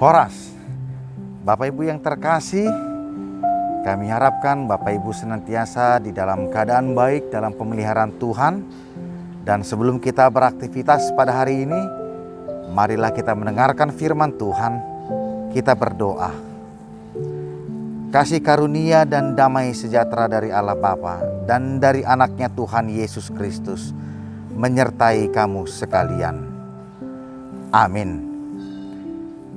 Horas. Bapak Ibu yang terkasih, kami harapkan Bapak Ibu senantiasa di dalam keadaan baik dalam pemeliharaan Tuhan. Dan sebelum kita beraktivitas pada hari ini, marilah kita mendengarkan firman Tuhan. Kita berdoa. Kasih karunia dan damai sejahtera dari Allah Bapa dan dari anaknya Tuhan Yesus Kristus menyertai kamu sekalian. Amin.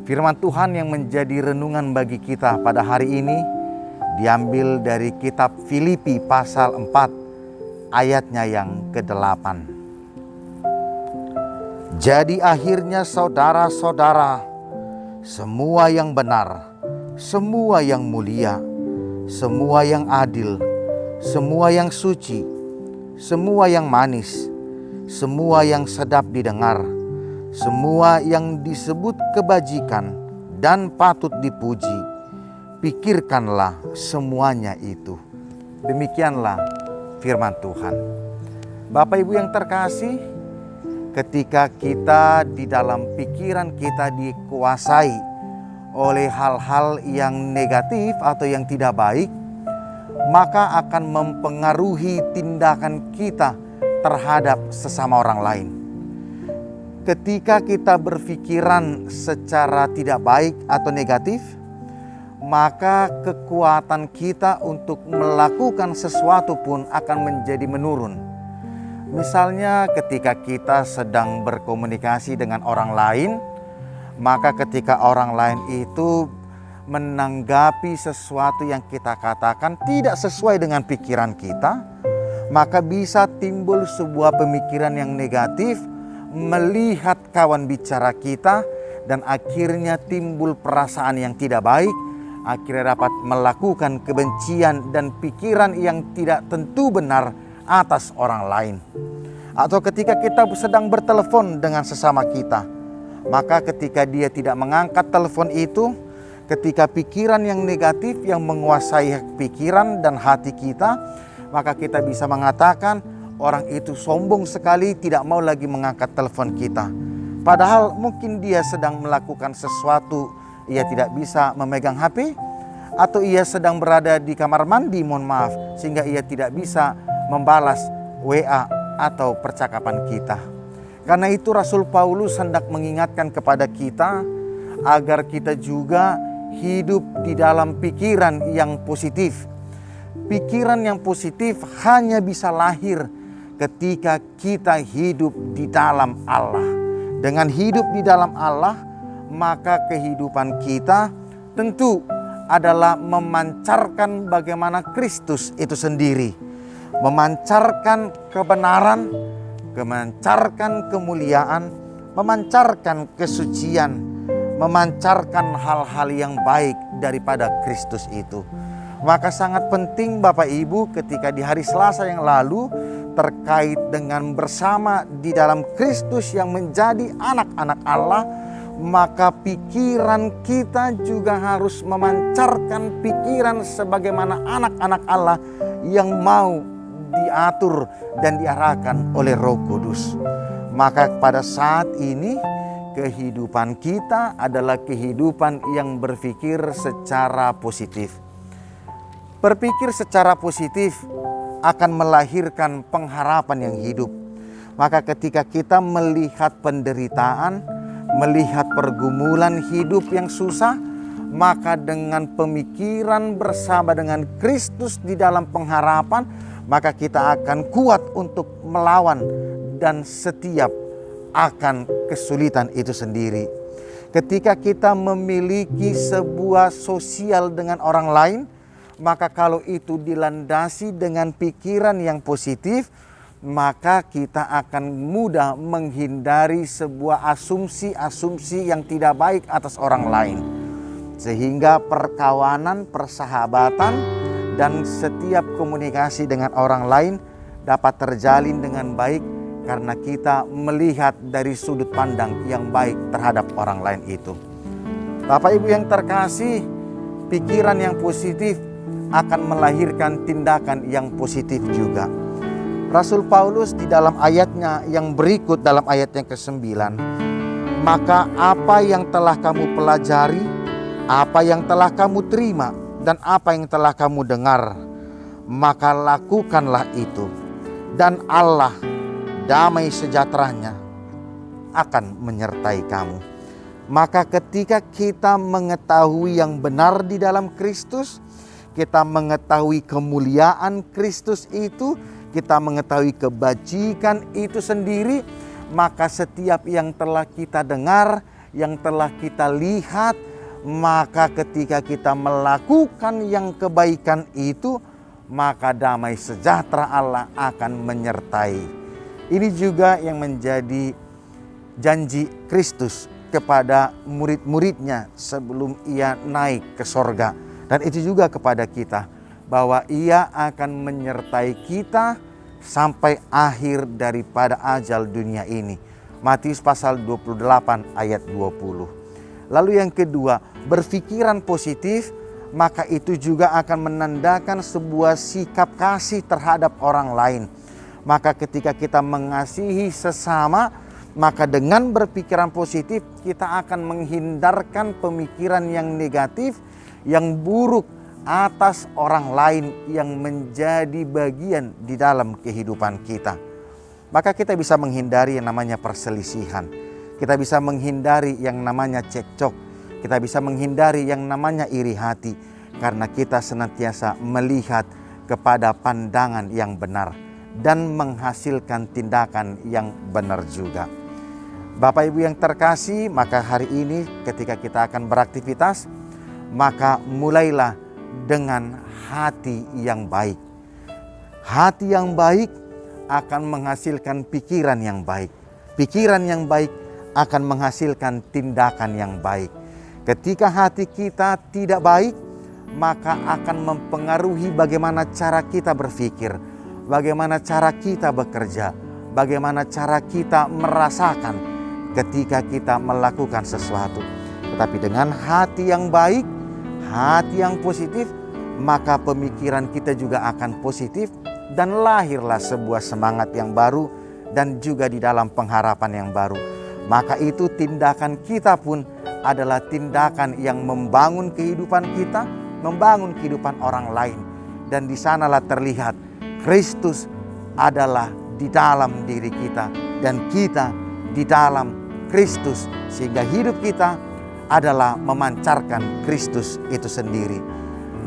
Firman Tuhan yang menjadi renungan bagi kita pada hari ini diambil dari kitab Filipi pasal 4 ayatnya yang ke-8. Jadi akhirnya saudara-saudara, semua yang benar, semua yang mulia, semua yang adil, semua yang suci, semua yang manis, semua yang sedap didengar, semua yang disebut kebajikan dan patut dipuji, pikirkanlah semuanya itu. Demikianlah firman Tuhan. Bapak Ibu yang terkasih, ketika kita di dalam pikiran kita dikuasai oleh hal-hal yang negatif atau yang tidak baik, maka akan mempengaruhi tindakan kita terhadap sesama orang lain. Ketika kita berpikiran secara tidak baik atau negatif, maka kekuatan kita untuk melakukan sesuatu pun akan menjadi menurun. Misalnya ketika kita sedang berkomunikasi dengan orang lain, maka ketika orang lain itu menanggapi sesuatu yang kita katakan tidak sesuai dengan pikiran kita, maka bisa timbul sebuah pemikiran yang negatif melihat kawan bicara kita, dan akhirnya timbul perasaan yang tidak baik, akhirnya dapat melakukan kebencian dan pikiran yang tidak tentu benar atas orang lain. Atau ketika kita sedang bertelepon dengan sesama kita, maka ketika dia tidak mengangkat telepon itu, ketika pikiran yang negatif yang menguasai pikiran dan hati kita, maka kita bisa mengatakan orang itu sombong sekali, tidak mau lagi mengangkat telepon kita. Padahal mungkin dia sedang melakukan sesuatu, ia tidak bisa memegang HP, atau ia sedang berada di kamar mandi, mohon maaf, sehingga ia tidak bisa membalas WA atau percakapan kita. Karena itu Rasul Paulus hendak mengingatkan kepada kita agar kita juga hidup di dalam pikiran yang positif. Pikiran yang positif hanya bisa lahir ketika kita hidup di dalam Allah. Dengan hidup di dalam Allah, maka kehidupan kita tentu adalah memancarkan bagaimana Kristus itu sendiri. Memancarkan kebenaran, memancarkan kemuliaan, memancarkan kesucian, memancarkan hal-hal yang baik daripada Kristus itu. Maka sangat penting Bapak Ibu ketika di hari Selasa yang lalu terkait dengan bersama di dalam Kristus yang menjadi anak-anak Allah, maka pikiran kita juga harus memancarkan pikiran sebagaimana anak-anak Allah yang mau diatur dan diarahkan oleh Roh Kudus. Maka pada saat ini kehidupan kita adalah kehidupan yang berpikir secara positif. Berpikir secara positif akan melahirkan pengharapan yang hidup. Maka ketika kita melihat penderitaan, melihat pergumulan hidup yang susah, maka dengan pemikiran bersama dengan Kristus di dalam pengharapan, maka kita akan kuat untuk melawan dan setiap akan kesulitan itu sendiri. Ketika kita memiliki sebuah sosial dengan orang lain, maka kalau itu dilandasi dengan pikiran yang positif, maka kita akan mudah menghindari sebuah asumsi-asumsi yang tidak baik atas orang lain. Sehingga perkawanan, persahabatan, dan setiap komunikasi dengan orang lain dapat terjalin dengan baik karena kita melihat dari sudut pandang yang baik terhadap orang lain itu. Bapak Ibu yang terkasih, pikiran yang positif akan melahirkan tindakan yang positif juga. Rasul Paulus di dalam ayatnya yang berikut, dalam ayat yang ke-9, Maka apa yang telah kamu pelajari, apa yang telah kamu terima, dan apa yang telah kamu dengar, maka lakukanlah itu. Dan Allah, damai sejahteranya, akan menyertai kamu. Maka ketika kita mengetahui yang benar di dalam Kristus, kita mengetahui kemuliaan Kristus itu, kita mengetahui kebajikan itu sendiri, maka setiap yang telah kita dengar, yang telah kita lihat, maka ketika kita melakukan yang kebaikan itu, maka damai sejahtera Allah akan menyertai. Ini juga yang menjadi janji Kristus kepada murid-muridnya sebelum ia naik ke sorga. Dan itu juga kepada kita, bahwa ia akan menyertai kita sampai akhir daripada ajal dunia ini. Matius pasal 28 ayat 20. Lalu yang kedua, berpikiran positif, maka itu juga akan menandakan sebuah sikap kasih terhadap orang lain. Maka ketika kita mengasihi sesama, maka dengan berpikiran positif kita akan menghindarkan pemikiran yang negatif, yang buruk atas orang lain yang menjadi bagian di dalam kehidupan kita. Maka kita bisa menghindari yang namanya perselisihan. Kita bisa menghindari yang namanya cekcok. Kita bisa menghindari yang namanya iri hati. Karena kita senantiasa melihat kepada pandangan yang benar dan menghasilkan tindakan yang benar juga. Bapak Ibu yang terkasih, maka hari ini ketika kita akan beraktivitas, maka mulailah dengan hati yang baik. Hati yang baik akan menghasilkan pikiran yang baik. Pikiran yang baik akan menghasilkan tindakan yang baik. Ketika hati kita tidak baik, maka akan mempengaruhi bagaimana cara kita berpikir, bagaimana cara kita bekerja, bagaimana cara kita merasakan ketika kita melakukan sesuatu. Tetapi dengan hati yang baik, hati yang positif, maka pemikiran kita juga akan positif dan lahirlah sebuah semangat yang baru dan juga di dalam pengharapan yang baru. Maka itu tindakan kita pun adalah tindakan yang membangun kehidupan kita, membangun kehidupan orang lain. Dan di sanalah terlihat Kristus adalah di dalam diri kita dan kita di dalam Kristus, sehingga hidup kita adalah memancarkan Kristus itu sendiri.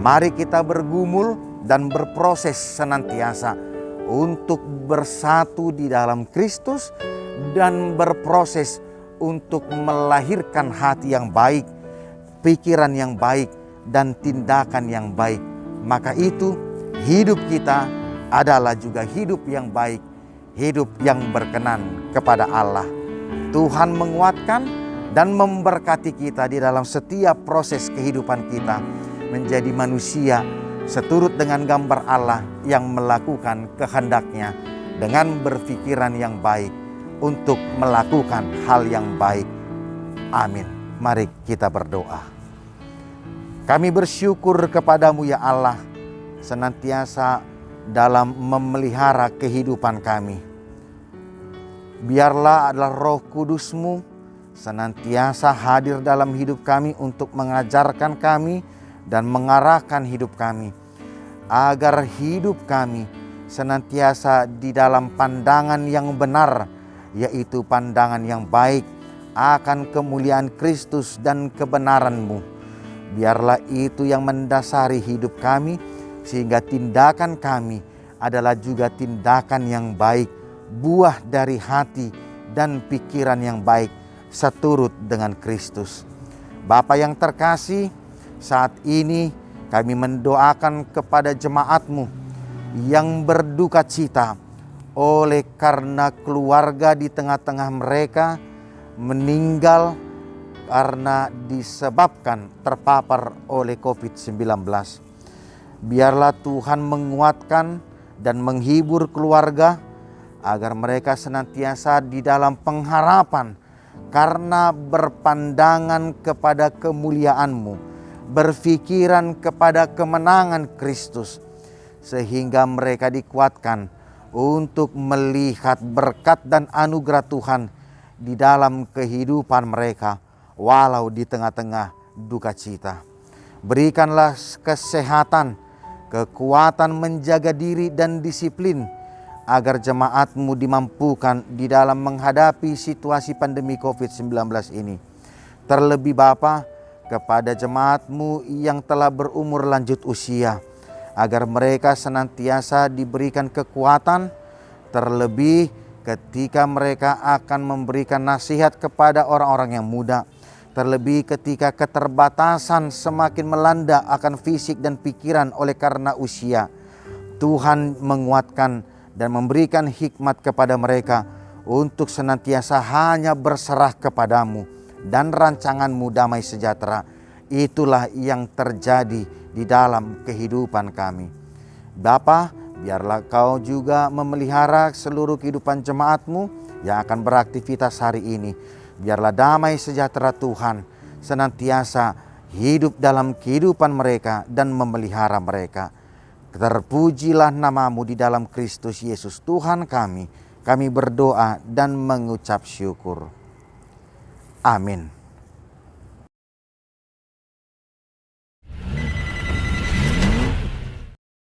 Mari kita bergumul dan berproses senantiasa untuk bersatu di dalam Kristus dan berproses untuk melahirkan hati yang baik, pikiran yang baik, dan tindakan yang baik. Maka itu hidup kita adalah juga hidup yang baik, hidup yang berkenan kepada Allah. Tuhan menguatkan dan memberkati kita di dalam setiap proses kehidupan kita menjadi manusia seturut dengan gambar Allah yang melakukan kehendak-Nya dengan berpikiran yang baik untuk melakukan hal yang baik. Amin. Mari kita berdoa. Kami bersyukur kepadamu ya Allah, senantiasa dalam memelihara kehidupan kami. Biarlah adalah Roh Kudus-Mu senantiasa hadir dalam hidup kami untuk mengajarkan kami dan mengarahkan hidup kami, agar hidup kami senantiasa di dalam pandangan yang benar, yaitu pandangan yang baik akan kemuliaan Kristus dan kebenaran-Mu. Biarlah itu yang mendasari hidup kami, sehingga tindakan kami adalah juga tindakan yang baik, buah dari hati dan pikiran yang baik seturut dengan Kristus. Bapa yang terkasih, saat ini kami mendoakan kepada jemaat-Mu yang berduka cita oleh karena keluarga di tengah-tengah mereka meninggal karena disebabkan terpapar oleh COVID-19. Biarlah Tuhan menguatkan dan menghibur keluarga agar mereka senantiasa di dalam pengharapan karena berpandangan kepada kemuliaan-Mu, berpikiran kepada kemenangan Kristus, sehingga mereka dikuatkan untuk melihat berkat dan anugerah Tuhan di dalam kehidupan mereka, walau di tengah-tengah duka cita. Berikanlah kesehatan, kekuatan menjaga diri dan disiplin, agar jemaat-Mu dimampukan di dalam menghadapi situasi pandemi COVID-19 ini. Terlebih Bapa, kepada jemaat-Mu yang telah berumur lanjut usia, agar mereka senantiasa diberikan kekuatan, terlebih ketika mereka akan memberikan nasihat kepada orang-orang yang muda, terlebih ketika keterbatasan semakin melanda akan fisik dan pikiran oleh karena usia. Tuhan menguatkan dan memberikan hikmat kepada mereka untuk senantiasa hanya berserah kepadamu dan rancangan-Mu damai sejahtera. Itulah yang terjadi di dalam kehidupan kami. Bapa, biarlah Kau juga memelihara seluruh kehidupan jemaat-Mu yang akan beraktivitas hari ini. Biarlah damai sejahtera Tuhan senantiasa hidup dalam kehidupan mereka dan memelihara mereka. Terpujilah nama-Mu di dalam Kristus Yesus Tuhan kami. Kami berdoa dan mengucap syukur. Amin.